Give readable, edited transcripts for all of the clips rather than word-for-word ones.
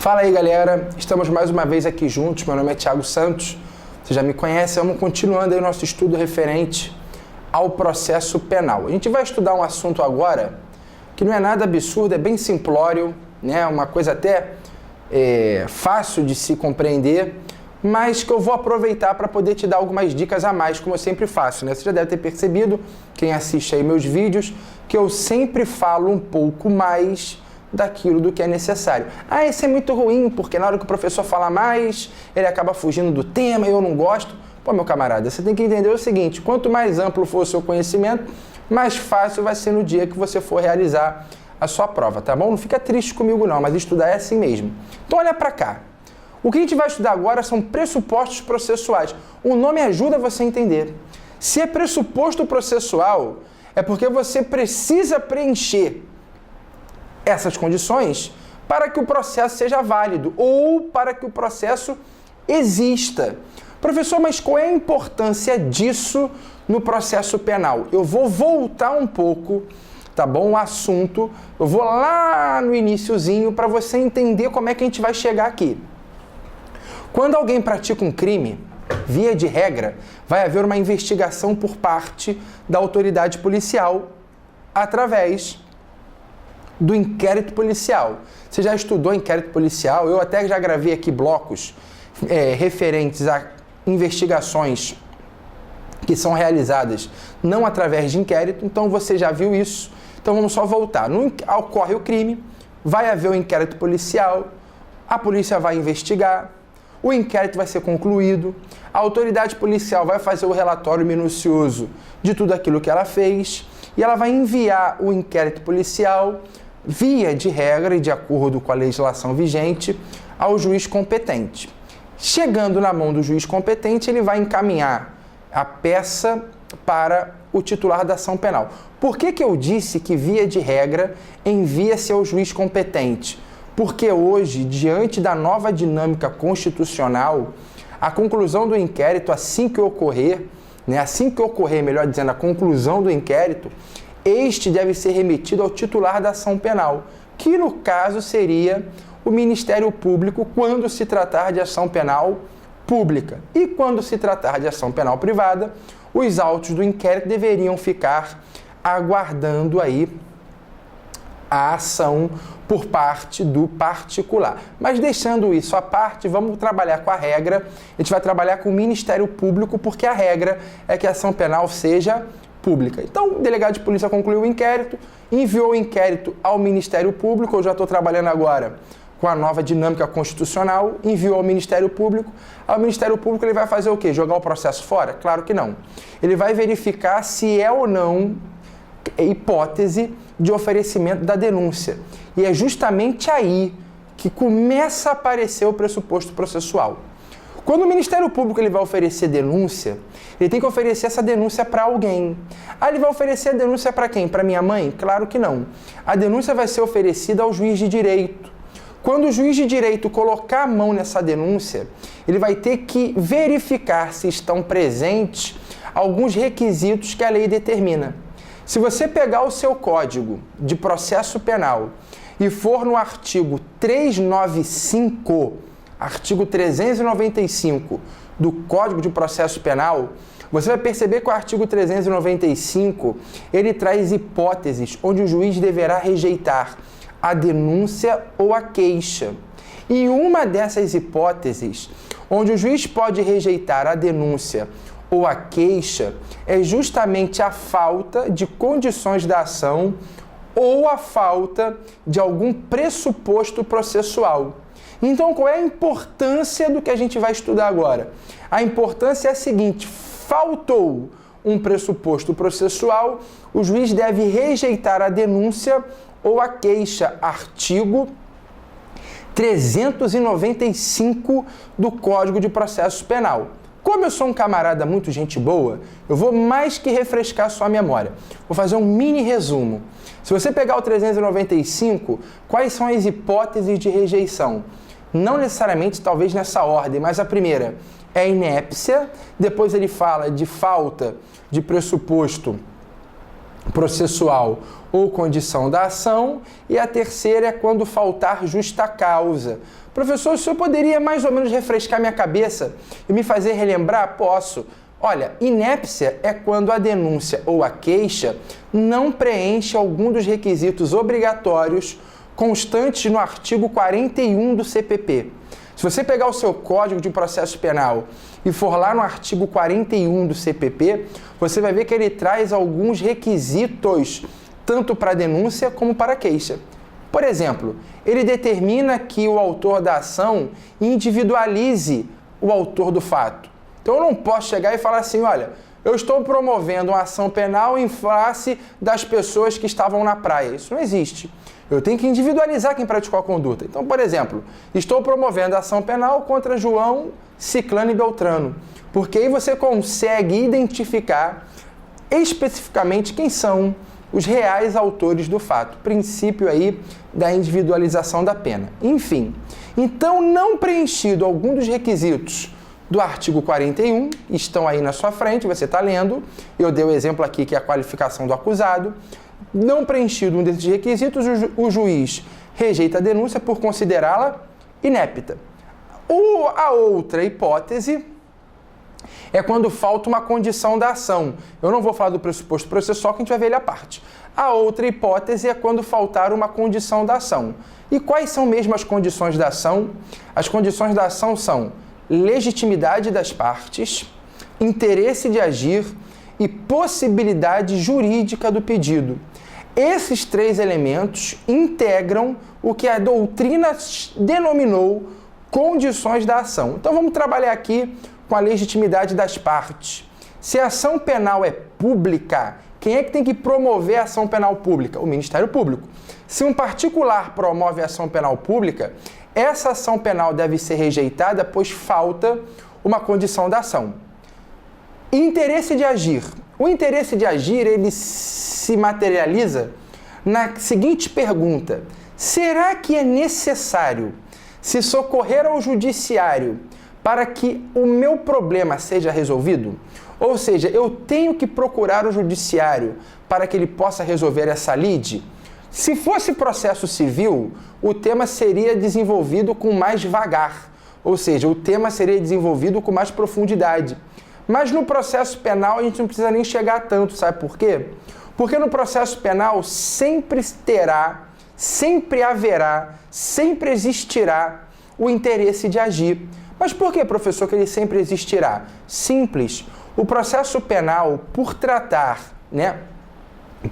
Fala aí, galera, estamos mais uma vez aqui juntos. Meu nome é Thiago Santos, você já me conhece. Vamos continuando aí o nosso estudo referente ao processo penal. A gente vai estudar um assunto agora que não é nada absurdo, é bem simplório, né? Uma coisa até fácil de se compreender, mas que eu vou aproveitar para poder te dar algumas dicas a mais, como eu sempre faço, né? Você já deve ter percebido, quem assiste aí meus vídeos, que eu sempre falo um pouco mais daquilo do que é necessário. Ah, isso é muito ruim, porque na hora que o professor fala mais, ele acaba fugindo do tema e eu não gosto. Pô, meu camarada, você tem que entender o seguinte, quanto mais amplo for o seu conhecimento, mais fácil vai ser no dia que você for realizar a sua prova, tá bom? Não fica triste comigo não, mas estudar é assim mesmo. Então olha pra cá. O que a gente vai estudar agora são pressupostos processuais. O nome ajuda você a entender. Se é pressuposto processual, é porque você precisa preencher essas condições para que o processo seja válido ou para que o processo exista. Professor, mas qual é a importância disso no processo penal? Eu vou voltar um pouco, tá bom? O assunto, eu vou lá no iniciozinho para você entender como é que a gente vai chegar aqui. Quando alguém pratica um crime, via de regra, vai haver uma investigação por parte da autoridade policial através do inquérito policial. Você já estudou inquérito policial? Eu até já gravei aqui blocos referentes a investigações que são realizadas não através de inquérito, então você já viu isso. Então vamos só voltar. Ocorre o crime, vai haver o inquérito policial, a polícia vai investigar, o inquérito vai ser concluído, a autoridade policial vai fazer o relatório minucioso de tudo aquilo que ela fez e ela vai enviar o inquérito policial, via de regra e de acordo com a legislação vigente, ao juiz competente. Chegando na mão do juiz competente, ele vai encaminhar a peça para o titular da ação penal. Por que eu disse que, via de regra, envia-se ao juiz competente? Porque hoje, diante da nova dinâmica constitucional, a conclusão do inquérito, assim que ocorrer, melhor dizendo, a conclusão do inquérito, este deve ser remetido ao titular da ação penal, que no caso seria o Ministério Público quando se tratar de ação penal pública. E quando se tratar de ação penal privada, os autos do inquérito deveriam ficar aguardando aí a ação por parte do particular. Mas deixando isso à parte, vamos trabalhar com a regra, a gente vai trabalhar com o Ministério Público, porque a regra é que a ação penal seja pública. Então, o delegado de polícia concluiu o inquérito, enviou o inquérito ao Ministério Público, eu já estou trabalhando agora com a nova dinâmica constitucional, enviou ao Ministério Público. Ao Ministério Público ele vai fazer o quê? Jogar o processo fora? Claro que não. Ele vai verificar se é ou não hipótese de oferecimento da denúncia. E é justamente aí que começa a aparecer o pressuposto processual. Quando o Ministério Público ele vai oferecer denúncia, ele tem que oferecer essa denúncia para alguém. Ah, ele vai oferecer a denúncia para quem? Para minha mãe? Claro que não. A denúncia vai ser oferecida ao juiz de direito. Quando o juiz de direito colocar a mão nessa denúncia, ele vai ter que verificar se estão presentes alguns requisitos que a lei determina. Se você pegar o seu Código de Processo Penal e for no artigo 395, artigo 395 do Código de Processo Penal, você vai perceber que o artigo 395, ele traz hipóteses onde o juiz deverá rejeitar a denúncia ou a queixa. E uma dessas hipóteses, onde o juiz pode rejeitar a denúncia ou a queixa, é justamente a falta de condições da ação ou a falta de algum pressuposto processual. Então, qual é a importância do que a gente vai estudar agora? A importância é a seguinte: faltou um pressuposto processual, o juiz deve rejeitar a denúncia ou a queixa, artigo 395 do Código de Processo Penal. Como eu sou um camarada muito gente boa, eu vou mais que refrescar sua memória. Vou fazer um mini resumo. Se você pegar o 395, quais são as hipóteses de rejeição? Não necessariamente, talvez nessa ordem, mas a primeira é a inépcia, depois ele fala de falta de pressuposto processual ou condição da ação, e a terceira é quando faltar justa causa. Professor, o senhor poderia mais ou menos refrescar minha cabeça e me fazer relembrar? Posso. Olha, inépcia é quando a denúncia ou a queixa não preenche algum dos requisitos obrigatórios constantes no artigo 41 do CPP. Se você pegar o seu Código de Processo Penal e for lá no artigo 41 do CPP, você vai ver que ele traz alguns requisitos, tanto para a denúncia como para a queixa. Por exemplo, ele determina que o autor da ação individualize o autor do fato. Então eu não posso chegar e falar assim, olha, eu estou promovendo uma ação penal em face das pessoas que estavam na praia. Isso não existe. Eu tenho que individualizar quem praticou a conduta. Então, por exemplo, estou promovendo ação penal contra João, Ciclano e Beltrano. Porque aí você consegue identificar especificamente quem são os reais autores do fato. Princípio aí da individualização da pena. Enfim, então não preenchido algum dos requisitos do artigo 41, estão aí na sua frente, você está lendo, eu dei o exemplo aqui que é a qualificação do acusado, não preenchido um desses requisitos, o juiz rejeita a denúncia por considerá-la inépta. A outra hipótese é quando falta uma condição da ação. Eu não vou falar do pressuposto processual, que a gente vai ver ele à parte. A outra hipótese é quando faltar uma condição da ação. E quais são mesmo as condições da ação? As condições da ação são legitimidade das partes, interesse de agir e possibilidade jurídica do pedido. Esses três elementos integram o que a doutrina denominou condições da ação. Então vamos trabalhar aqui com a legitimidade das partes. Se a ação penal é pública, quem é que tem que promover a ação penal pública? O Ministério Público. Se um particular promove a ação penal pública, essa ação penal deve ser rejeitada, pois falta uma condição da ação. Interesse de agir. O interesse de agir, ele se materializa na seguinte pergunta: será que é necessário se socorrer ao judiciário para que o meu problema seja resolvido? Ou seja, eu tenho que procurar o judiciário para que ele possa resolver essa lide? Se fosse processo civil, o tema seria desenvolvido com mais vagar, ou seja, o tema seria desenvolvido com mais profundidade. Mas no processo penal a gente não precisa nem chegar tanto, sabe por quê? Porque no processo penal sempre terá, sempre haverá, sempre existirá o interesse de agir. Mas por que, professor, que ele sempre existirá? Simples. O processo penal, por tratar,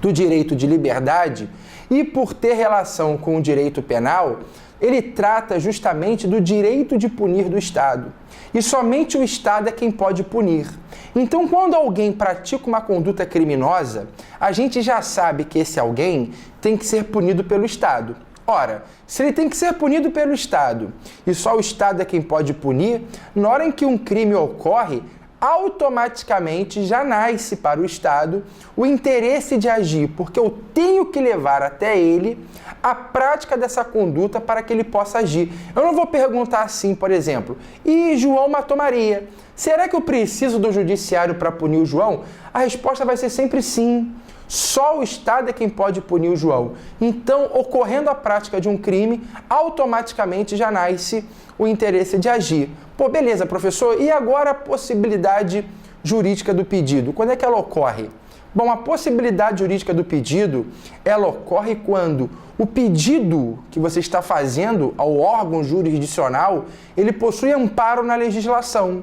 do direito de liberdade e por ter relação com o direito penal, ele trata justamente do direito de punir do Estado. E somente o Estado é quem pode punir. Então, quando alguém pratica uma conduta criminosa, a gente já sabe que esse alguém tem que ser punido pelo Estado. Ora, se ele tem que ser punido pelo Estado e só o Estado é quem pode punir, na hora em que um crime ocorre, automaticamente já nasce para o Estado o interesse de agir, porque eu tenho que levar até ele a prática dessa conduta para que ele possa agir. Eu não vou perguntar assim, por exemplo, e João matou Maria? Será que eu preciso do judiciário para punir o João? A resposta vai ser sempre sim. Só o Estado é quem pode punir o João. Então, ocorrendo a prática de um crime, automaticamente já nasce o interesse de agir. Pô, beleza, professor, e agora a possibilidade jurídica do pedido? Quando é que ela ocorre? Bom, a possibilidade jurídica do pedido, ela ocorre quando o pedido que você está fazendo ao órgão jurisdicional, ele possui amparo na legislação.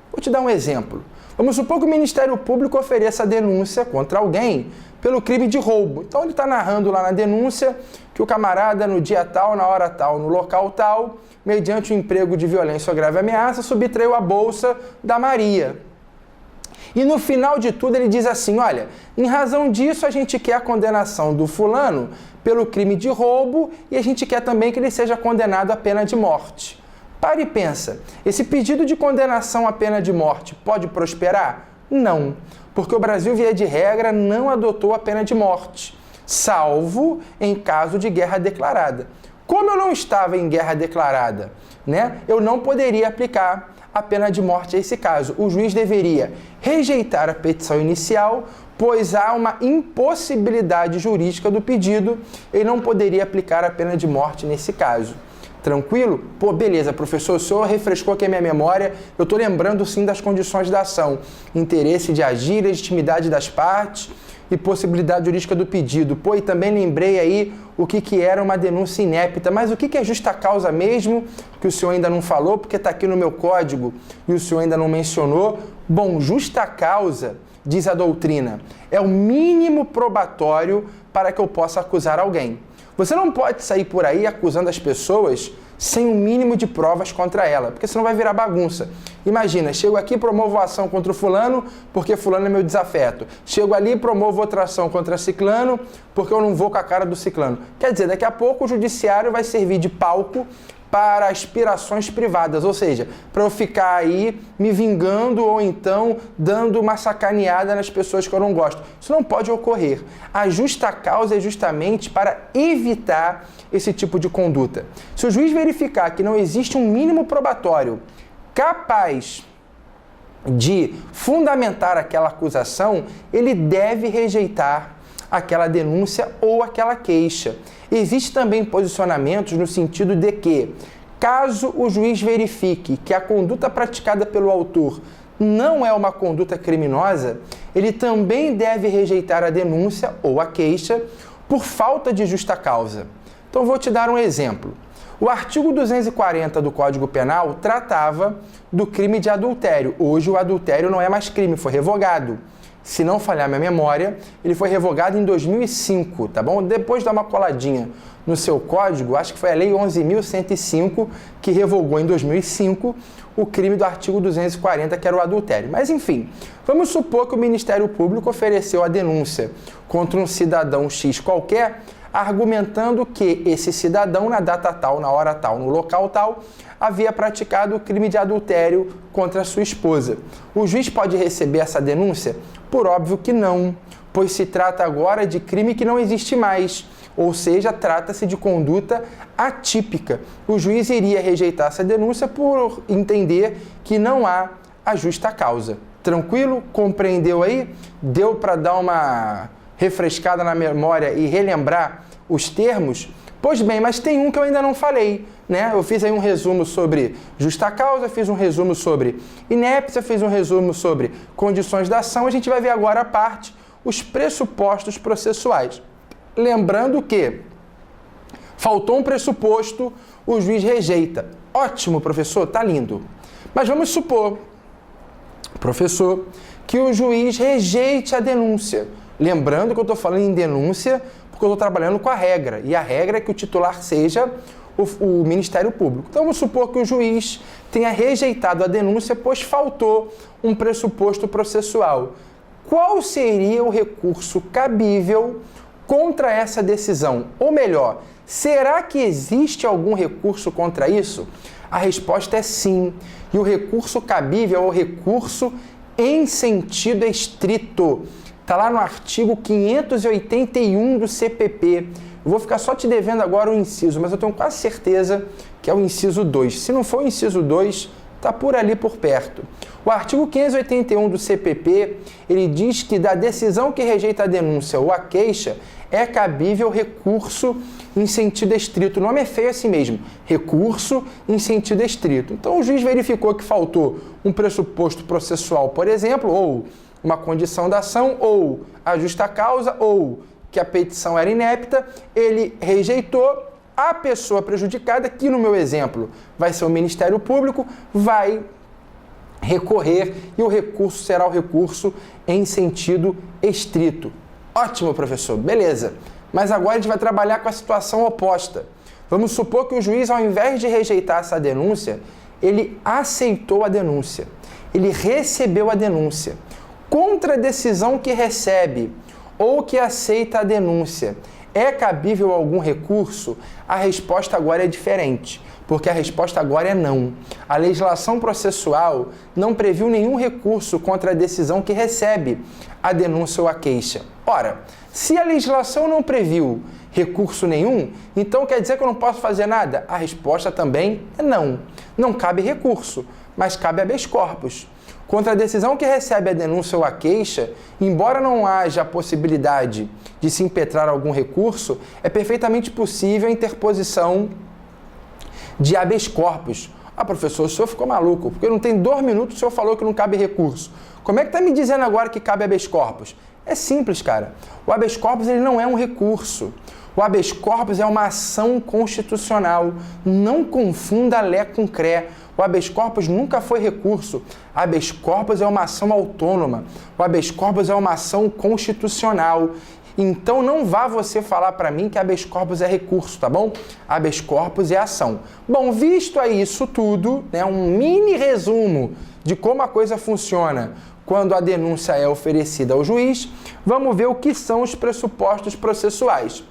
Vou te dar um exemplo. Vamos supor que o Ministério Público ofereça a denúncia contra alguém pelo crime de roubo. Então ele está narrando lá na denúncia que o camarada no dia tal, na hora tal, no local tal, mediante o emprego de violência ou grave ameaça, subtraiu a bolsa da Maria. E no final de tudo ele diz assim, olha, em razão disso a gente quer a condenação do fulano pelo crime de roubo e a gente quer também que ele seja condenado à pena de morte. Para e pensa, esse pedido de condenação à pena de morte pode prosperar? Não, porque o Brasil, via de regra, não adotou a pena de morte, salvo em caso de guerra declarada. Como eu não estava em guerra declarada, eu não poderia aplicar a pena de morte nesse caso. O juiz deveria rejeitar a petição inicial, pois há uma impossibilidade jurídica do pedido, ele não poderia aplicar a pena de morte nesse caso. Tranquilo? Pô, beleza, professor, o senhor refrescou aqui a minha memória, eu estou lembrando sim das condições da ação, interesse de agir, legitimidade das partes e possibilidade jurídica do pedido. Pô, e também lembrei aí o que era uma denúncia inépita, mas o que é justa causa mesmo, que o senhor ainda não falou, porque está aqui no meu código e o senhor ainda não mencionou. Bom, justa causa, diz a doutrina, é o mínimo probatório para que eu possa acusar alguém. Você não pode sair por aí acusando as pessoas sem um mínimo de provas contra ela, porque senão vai virar bagunça. Imagina, chego aqui e promovo ação contra o fulano porque fulano é meu desafeto. Chego ali e promovo outra ação contra ciclano porque eu não vou com a cara do ciclano. Quer dizer, daqui a pouco o judiciário vai servir de palco para aspirações privadas, ou seja, para eu ficar aí me vingando ou então dando uma sacaneada nas pessoas que eu não gosto. Isso não pode ocorrer. A justa causa é justamente para evitar esse tipo de conduta. Se o juiz verificar que não existe um mínimo probatório capaz de fundamentar aquela acusação, ele deve rejeitar aquela denúncia ou aquela queixa. Existem também posicionamentos no sentido de que, caso o juiz verifique que a conduta praticada pelo autor não é uma conduta criminosa, ele também deve rejeitar a denúncia ou a queixa por falta de justa causa. Então vou te dar um exemplo. O artigo 240 do Código Penal tratava do crime de adultério. Hoje o adultério não é mais crime, foi revogado. Se não falhar minha memória, ele foi revogado em 2005, tá bom? Depois de dar uma coladinha no seu código, acho que foi a Lei 11.105 que revogou em 2005 o crime do artigo 240, que era o adultério. Mas enfim, vamos supor que o Ministério Público ofereceu a denúncia contra um cidadão X qualquer, argumentando que esse cidadão, na data tal, na hora tal, no local tal, havia praticado o crime de adultério contra a sua esposa. O juiz pode receber essa denúncia? Por óbvio que não, pois se trata agora de crime que não existe mais, ou seja, trata-se de conduta atípica. O juiz iria rejeitar essa denúncia por entender que não há a justa causa. Tranquilo? Compreendeu aí? Deu para dar uma refrescada na memória e relembrar os termos? Pois bem, mas tem um que eu ainda não falei, né? Eu fiz aí um resumo sobre justa causa, fiz um resumo sobre inépcia, fiz um resumo sobre condições da ação. A gente vai ver agora a parte, os pressupostos processuais. Lembrando que faltou um pressuposto, o juiz rejeita. Ótimo, professor, tá lindo. Mas vamos supor, professor, que o juiz rejeite a denúncia. Lembrando que eu estou falando em denúncia porque eu estou trabalhando com a regra, e a regra é que o titular seja o Ministério Público. Então, vamos supor que o juiz tenha rejeitado a denúncia, pois faltou um pressuposto processual. Qual seria o recurso cabível contra essa decisão? Ou melhor, será que existe algum recurso contra isso? A resposta é sim. E o recurso cabível é o recurso em sentido estrito. Está lá no artigo 581 do CPP. Eu vou ficar só te devendo agora o inciso, mas eu tenho quase certeza que é o inciso 2. Se não for o inciso 2, está por ali por perto. O artigo 581 do CPP, ele diz que da decisão que rejeita a denúncia ou a queixa, é cabível recurso em sentido estrito. O nome é feio assim mesmo, recurso em sentido estrito. Então o juiz verificou que faltou um pressuposto processual, por exemplo, ou uma condição da ação, ou a justa causa, ou que a petição era inépita, ele rejeitou. A pessoa prejudicada, que no meu exemplo vai ser o Ministério Público, vai recorrer e o recurso será o recurso em sentido estrito. Ótimo, professor, beleza. Mas agora a gente vai trabalhar com a situação oposta. Vamos supor que o juiz, ao invés de rejeitar essa denúncia, ele aceitou a denúncia, ele recebeu a denúncia. Contra a decisão que recebe ou que aceita a denúncia, é cabível algum recurso? A resposta agora é diferente, porque a resposta agora é não. A legislação processual não previu nenhum recurso contra a decisão que recebe a denúncia ou a queixa. Ora, se a legislação não previu recurso nenhum, então quer dizer que eu não posso fazer nada? A resposta também é não. Não cabe recurso. mas cabe habeas corpus. Contra a decisão que recebe a denúncia ou a queixa, embora não haja a possibilidade de se impetrar algum recurso, é perfeitamente possível a interposição de habeas corpus. Ah, professor, o senhor ficou maluco, porque não tem 2 minutos o senhor falou que não cabe recurso. Como é que está me dizendo agora que cabe habeas corpus? É simples, cara. O habeas corpus ele não é um recurso. O habeas corpus é uma ação constitucional. Não confunda lé com cré. O habeas corpus nunca foi recurso. Habeas corpus é uma ação autônoma. O habeas corpus é uma ação constitucional. Então não vá você falar para mim que habeas corpus é recurso, tá bom? Habeas corpus é ação. Bom, visto aí isso tudo, né, um mini resumo de como a coisa funciona quando a denúncia é oferecida ao juiz, vamos ver o que são os pressupostos processuais.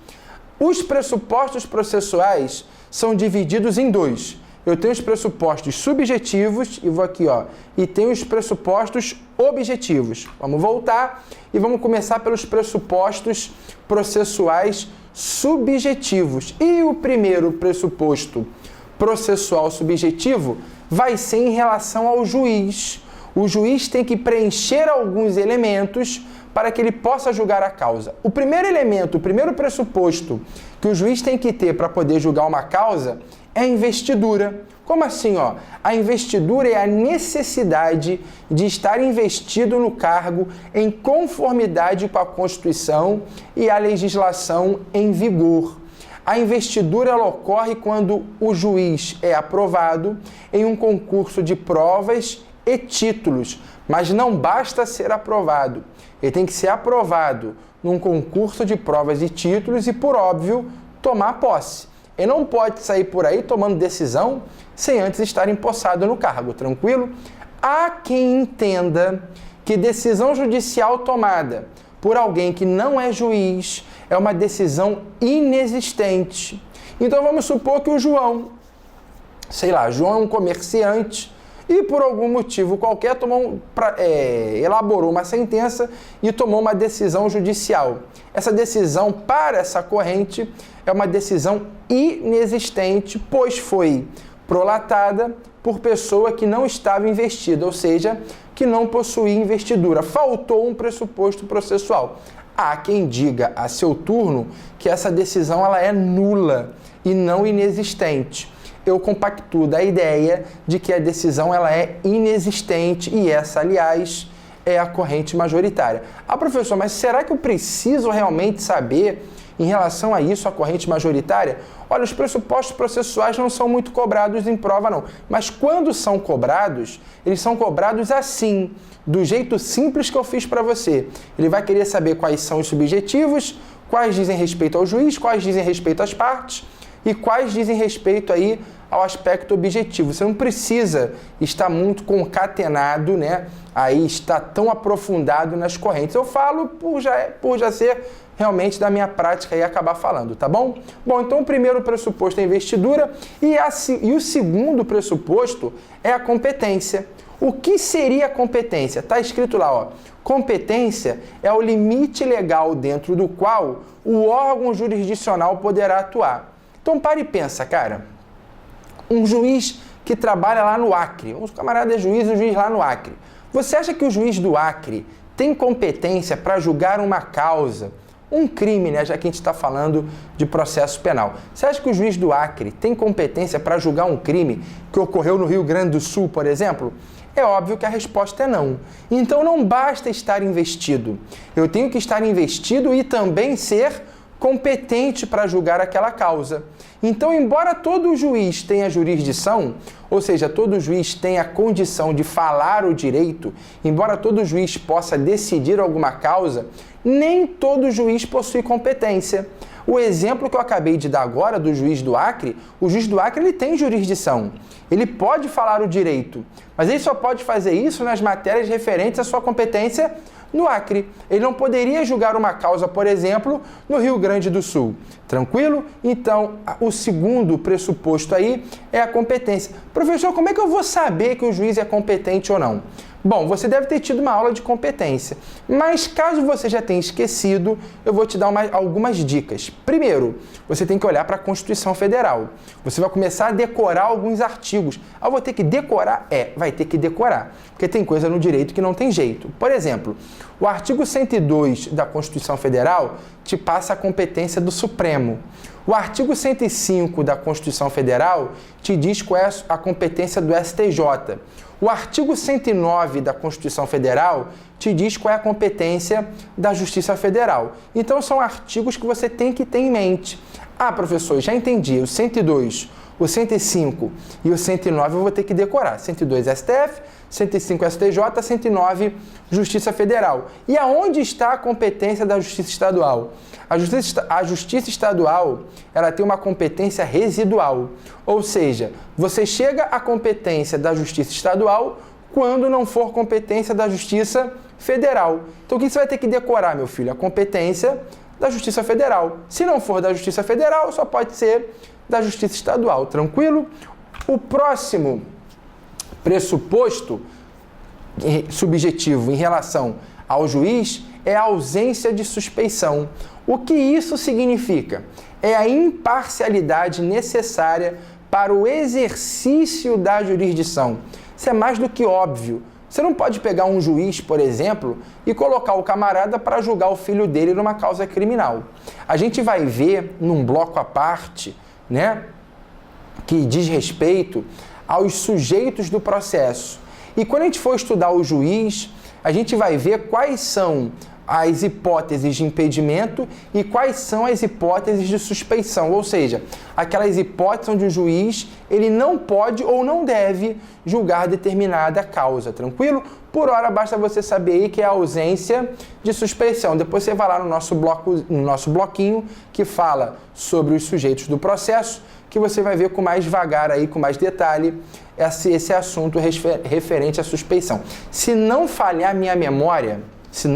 Os pressupostos processuais são divididos em 2. Eu tenho os pressupostos subjetivos, e vou aqui, ó, e tenho os pressupostos objetivos. Vamos voltar e vamos começar pelos pressupostos processuais subjetivos. E o primeiro pressuposto processual subjetivo vai ser em relação ao juiz. O juiz tem que preencher alguns elementos para que ele possa julgar a causa. O primeiro elemento, o primeiro pressuposto que o juiz tem que ter para poder julgar uma causa é a investidura. Como assim, ó? A investidura é a necessidade de estar investido no cargo em conformidade com a Constituição e a legislação em vigor. A investidura ela ocorre quando o juiz é aprovado em um concurso de provas e títulos, mas não basta ser aprovado. Ele tem que ser aprovado num concurso de provas e títulos e, por óbvio, tomar posse. Ele não pode sair por aí tomando decisão sem antes estar empossado no cargo, tranquilo? Há quem entenda que decisão judicial tomada por alguém que não é juiz é uma decisão inexistente. Então vamos supor que o João, João é um comerciante e por algum motivo qualquer elaborou uma sentença e tomou uma decisão judicial. Essa decisão para essa corrente é uma decisão inexistente, pois foi prolatada por pessoa que não estava investida, ou seja, que não possuía investidura. Faltou um pressuposto processual. Há quem diga a seu turno que essa decisão ela é nula e não inexistente. Eu compactuo da ideia de que a decisão ela é inexistente e essa, aliás, é a corrente majoritária. Ah, professor, mas será que eu preciso realmente saber em relação a isso, a corrente majoritária? Olha, os pressupostos processuais não são muito cobrados em prova, não. Mas quando são cobrados, eles são cobrados assim, do jeito simples que eu fiz para você. Ele vai querer saber quais são os subjetivos, quais dizem respeito ao juiz, quais dizem respeito às partes e quais dizem respeito aí ao aspecto objetivo. Você não precisa estar muito concatenado, né? Aí está tão aprofundado nas correntes. Eu falo por já ser realmente da minha prática e acabar falando, tá bom? Bom, então o primeiro pressuposto é a investidura e o segundo pressuposto é a competência. O que seria a competência? Está escrito lá, ó. Competência é o limite legal dentro do qual o órgão jurisdicional poderá atuar. Então para e pensa, cara. Um juiz que trabalha lá no Acre, um camarada é juiz, um juiz lá no Acre. Você acha que o juiz do Acre tem competência para julgar uma causa, um crime, né? Já que a gente está falando de processo penal. Você acha que o juiz do Acre tem competência para julgar um crime que ocorreu no Rio Grande do Sul, por exemplo? É óbvio que a resposta é não. Então não basta estar investido. Eu tenho que estar investido e também ser competente para julgar aquela causa. Então, embora todo juiz tenha jurisdição, ou seja, todo juiz tenha a condição de falar o direito, embora todo juiz possa decidir alguma causa, nem todo juiz possui competência. O exemplo que eu acabei de dar agora do juiz do Acre, o juiz do Acre ele tem jurisdição, ele pode falar o direito, mas ele só pode fazer isso nas matérias referentes à sua competência no Acre. Ele não poderia julgar uma causa, por exemplo, no Rio Grande do Sul. Tranquilo? Então, o segundo pressuposto aí é a competência. Professor, como é que eu vou saber que o juiz é competente ou não? Bom, você deve ter tido uma aula de competência, mas caso você já tenha esquecido, eu vou te dar algumas dicas. Primeiro, você tem que olhar para a Constituição Federal. Você vai começar a decorar alguns artigos. Ah, eu vou ter que decorar? Vai ter que decorar, porque tem coisa no direito que não tem jeito. Por exemplo, o artigo 102 da Constituição Federal te passa a competência do Supremo. O artigo 105 da Constituição Federal te diz qual é a competência do STJ. O artigo 109 da Constituição Federal te diz qual é a competência da Justiça Federal. Então, são artigos que você tem que ter em mente. Ah, professor, já entendi. O 102, o 105 e o 109 eu vou ter que decorar. 102 STF, 105 STJ, 109 Justiça Federal. E aonde está a competência da Justiça Estadual? A Justiça Estadual, ela tem uma competência residual, ou seja, você chega à competência da Justiça Estadual quando não for competência da Justiça Federal. Então, o que você vai ter que decorar, meu filho? A competência da Justiça Federal. Se não for da Justiça Federal, só pode ser da Justiça Estadual, tranquilo? O próximo pressuposto subjetivo em relação ao juiz é a ausência de suspeição. O que isso significa? É a imparcialidade necessária para o exercício da jurisdição. Isso é mais do que óbvio. Você não pode pegar um juiz, por exemplo, e colocar o camarada para julgar o filho dele numa causa criminal. A gente vai ver num bloco à parte, né, que diz respeito aos sujeitos do processo. E quando a gente for estudar o juiz, a gente vai ver quais são as hipóteses de impedimento e quais são as hipóteses de suspeição, ou seja, aquelas hipóteses onde o juiz ele não pode ou não deve julgar determinada causa, tranquilo? Por hora basta você saber aí que é a ausência de suspeição. Depois você vai lá no nosso bloquinho que fala sobre os sujeitos do processo, que você vai ver com mais vagar aí, com mais detalhe, esse assunto referente à suspeição. Se não falhar a minha memória, se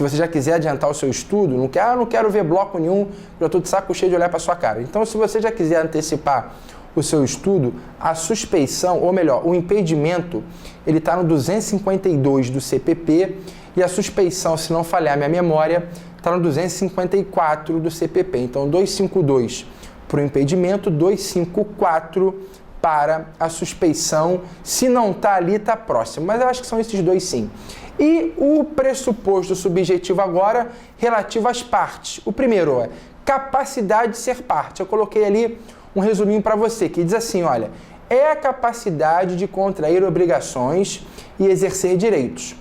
você já quiser adiantar o seu estudo, não quero ver bloco nenhum, já estou de saco cheio de olhar para sua cara. Então, se você já quiser antecipar o seu estudo, a suspeição, ou melhor, o impedimento, ele está no 252 do CPP e a suspeição, se não falhar a minha memória, está no 254 do CPP. Então, 252 para o impedimento, 254 para a suspeição. Se não está ali, está próximo. Mas eu acho que são esses dois sim. E o pressuposto subjetivo agora relativo às partes. O primeiro é capacidade de ser parte. Eu coloquei ali um resuminho para você, que diz assim, olha, é a capacidade de contrair obrigações e exercer direitos.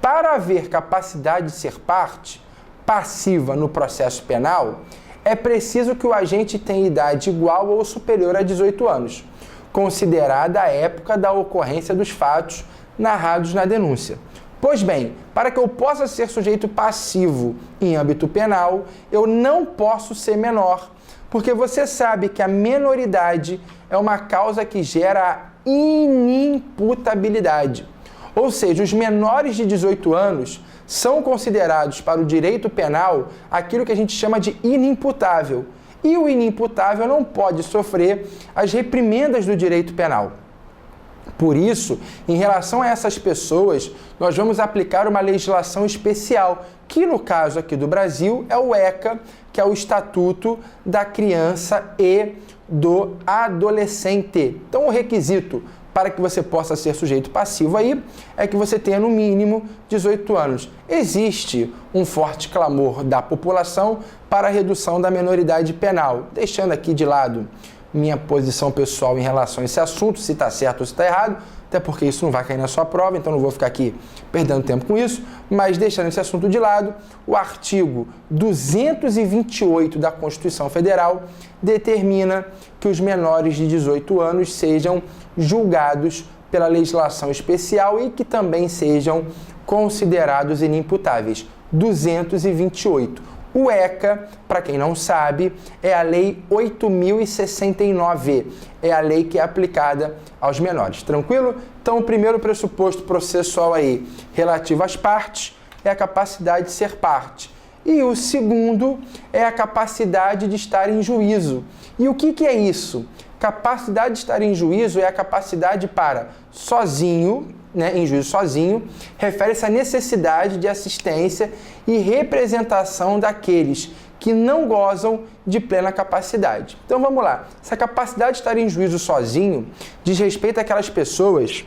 Para haver capacidade de ser parte passiva no processo penal, é preciso que o agente tenha idade igual ou superior a 18 anos, considerada a época da ocorrência dos fatos narrados na denúncia. Pois bem, para que eu possa ser sujeito passivo em âmbito penal, eu não posso ser menor, porque você sabe que a menoridade é uma causa que gera a inimputabilidade. Ou seja, os menores de 18 anos são considerados para o direito penal aquilo que a gente chama de inimputável. E o inimputável não pode sofrer as reprimendas do direito penal. Por isso, em relação a essas pessoas, nós vamos aplicar uma legislação especial, que no caso aqui do Brasil é o ECA, que é o Estatuto da Criança e do Adolescente. Então, o requisito para que você possa ser sujeito passivo aí é que você tenha no mínimo 18 anos. Existe um forte clamor da população para a redução da menoridade penal, deixando aqui de lado minha posição pessoal em relação a esse assunto, se está certo ou se está errado, até porque isso não vai cair na sua prova, então não vou ficar aqui perdendo tempo com isso, mas deixando esse assunto de lado, o artigo 228 da Constituição Federal determina que os menores de 18 anos sejam julgados pela legislação especial e que também sejam considerados inimputáveis. 228. O ECA, para quem não sabe, é a Lei 8.069, é a lei que é aplicada aos menores, tranquilo? Então, o primeiro pressuposto processual aí, relativo às partes, é a capacidade de ser parte. E o segundo é a capacidade de estar em juízo. E o que é isso? Capacidade de estar em juízo é a capacidade para, sozinho, né, em juízo sozinho, refere-se à necessidade de assistência e representação daqueles que não gozam de plena capacidade. Então vamos lá, essa capacidade de estar em juízo sozinho diz respeito àquelas pessoas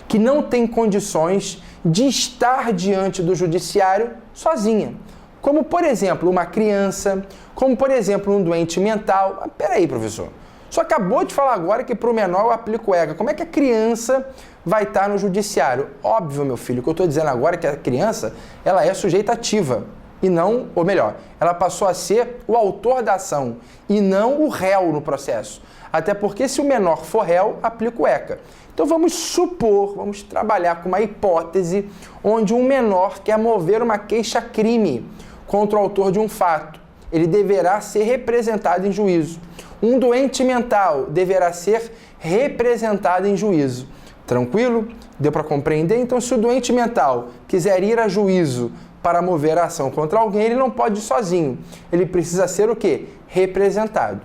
que não têm condições de estar diante do judiciário sozinha. Como, por exemplo, uma criança, como, por exemplo, um doente mental. Ah, peraí, professor, só acabou de falar agora que para o menor eu aplico o ECA. Como é que a criança vai estar no judiciário? Óbvio, meu filho, o que eu estou dizendo agora é que a criança ela é sujeita ativa e não, ou melhor, ela passou a ser o autor da ação e não o réu no processo. Até porque se o menor for réu, aplica o ECA. Então vamos supor, vamos trabalhar com uma hipótese onde um menor quer mover uma queixa-crime contra o autor de um fato. Ele deverá ser representado em juízo. Um doente mental deverá ser representado em juízo. Tranquilo? Deu para compreender? Então, se o doente mental quiser ir a juízo para mover a ação contra alguém, ele não pode ir sozinho. Ele precisa ser o quê? Representado.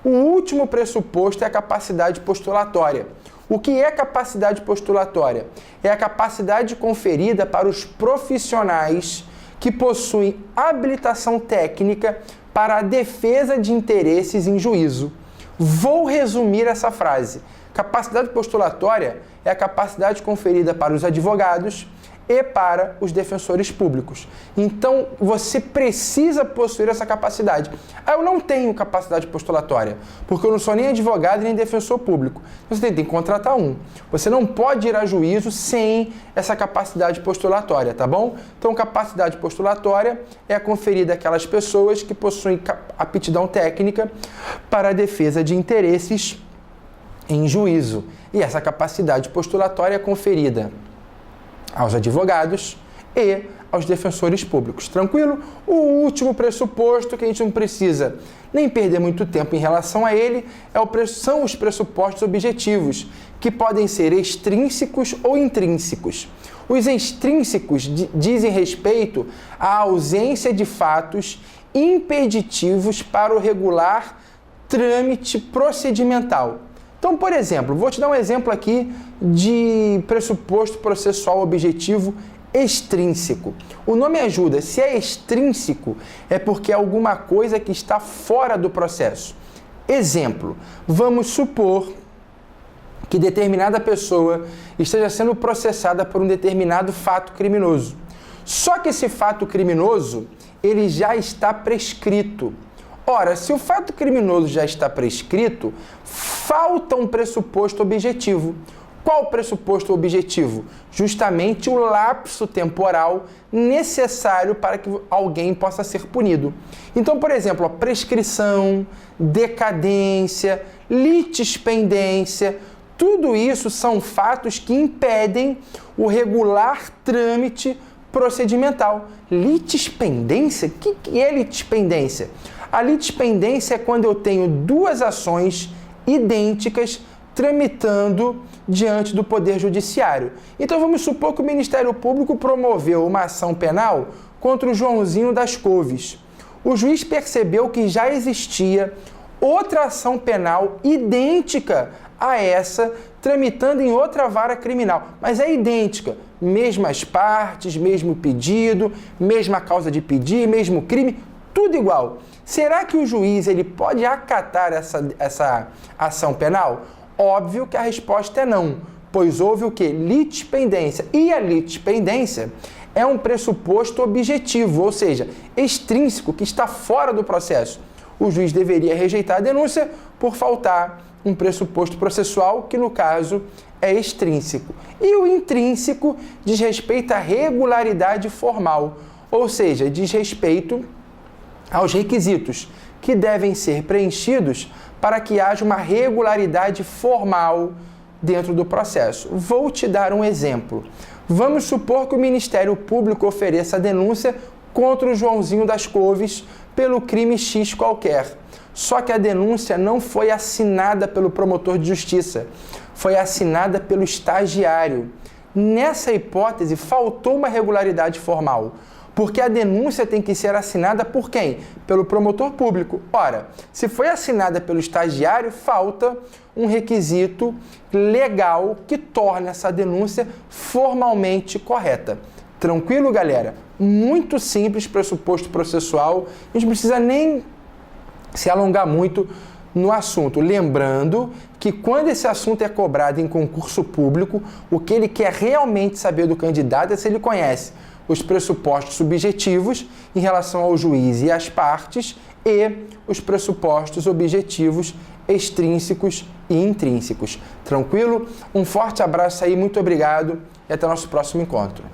O último pressuposto é a capacidade postulatória. O que é capacidade postulatória? É a capacidade conferida para os profissionais que possuem habilitação técnica para a defesa de interesses em juízo. Vou resumir essa frase. Capacidade postulatória é a capacidade conferida para os advogados e para os defensores públicos. Então, você precisa possuir essa capacidade. Eu não tenho capacidade postulatória, porque eu não sou nem advogado nem defensor público. Você tem que contratar um. Você não pode ir a juízo sem essa capacidade postulatória, tá bom? Então, capacidade postulatória é conferida àquelas pessoas que possuem aptidão técnica para a defesa de interesses em juízo. E essa capacidade postulatória é conferida aos advogados e aos defensores públicos. Tranquilo? O último pressuposto, que a gente não precisa nem perder muito tempo em relação a ele, são os pressupostos objetivos, que podem ser extrínsecos ou intrínsecos. Os extrínsecos dizem respeito à ausência de fatos impeditivos para o regular trâmite procedimental. Então, por exemplo, vou te dar um exemplo aqui de pressuposto processual objetivo extrínseco. O nome ajuda. Se é extrínseco, é porque é alguma coisa que está fora do processo. Exemplo, vamos supor que determinada pessoa esteja sendo processada por um determinado fato criminoso. Só que esse fato criminoso, ele já está prescrito. Ora, se o fato criminoso já está prescrito, falta um pressuposto objetivo. Qual o pressuposto objetivo? Justamente o lapso temporal necessário para que alguém possa ser punido. Então, por exemplo, a prescrição, decadência, litispendência, tudo isso são fatos que impedem o regular trâmite procedimental. Litispendência? O que é litispendência? A litispendência é quando eu tenho duas ações idênticas tramitando diante do Poder Judiciário. Então vamos supor que o Ministério Público promoveu uma ação penal contra o Joãozinho das Couves. O juiz percebeu que já existia outra ação penal idêntica a essa, tramitando em outra vara criminal, mas é idêntica, mesmas partes, mesmo pedido, mesma causa de pedir, mesmo crime, tudo igual. Será que o juiz ele pode acatar essa ação penal? Óbvio que a resposta é não, pois houve o quê? Litispendência. E a litispendência é um pressuposto objetivo, ou seja, extrínseco, que está fora do processo. O juiz deveria rejeitar a denúncia por faltar um pressuposto processual, que no caso é extrínseco. E o intrínseco diz respeito à regularidade formal, ou seja, diz respeito aos requisitos que devem ser preenchidos para que haja uma regularidade formal dentro do processo. Vou te dar um exemplo. Vamos supor que o Ministério Público ofereça a denúncia contra o Joãozinho das Couves pelo crime X qualquer. Só que a denúncia não foi assinada pelo promotor de justiça, foi assinada pelo estagiário. Nessa hipótese, faltou uma regularidade formal. Porque a denúncia tem que ser assinada por quem? Pelo promotor público. Ora, se foi assinada pelo estagiário, falta um requisito legal que torne essa denúncia formalmente correta. Tranquilo, galera? Muito simples, pressuposto processual. A gente não precisa nem se alongar muito no assunto. Lembrando que quando esse assunto é cobrado em concurso público, o que ele quer realmente saber do candidato é se ele conhece os pressupostos subjetivos em relação ao juiz e às partes e os pressupostos objetivos extrínsecos e intrínsecos. Tranquilo? Um forte abraço aí, muito obrigado e até o nosso próximo encontro.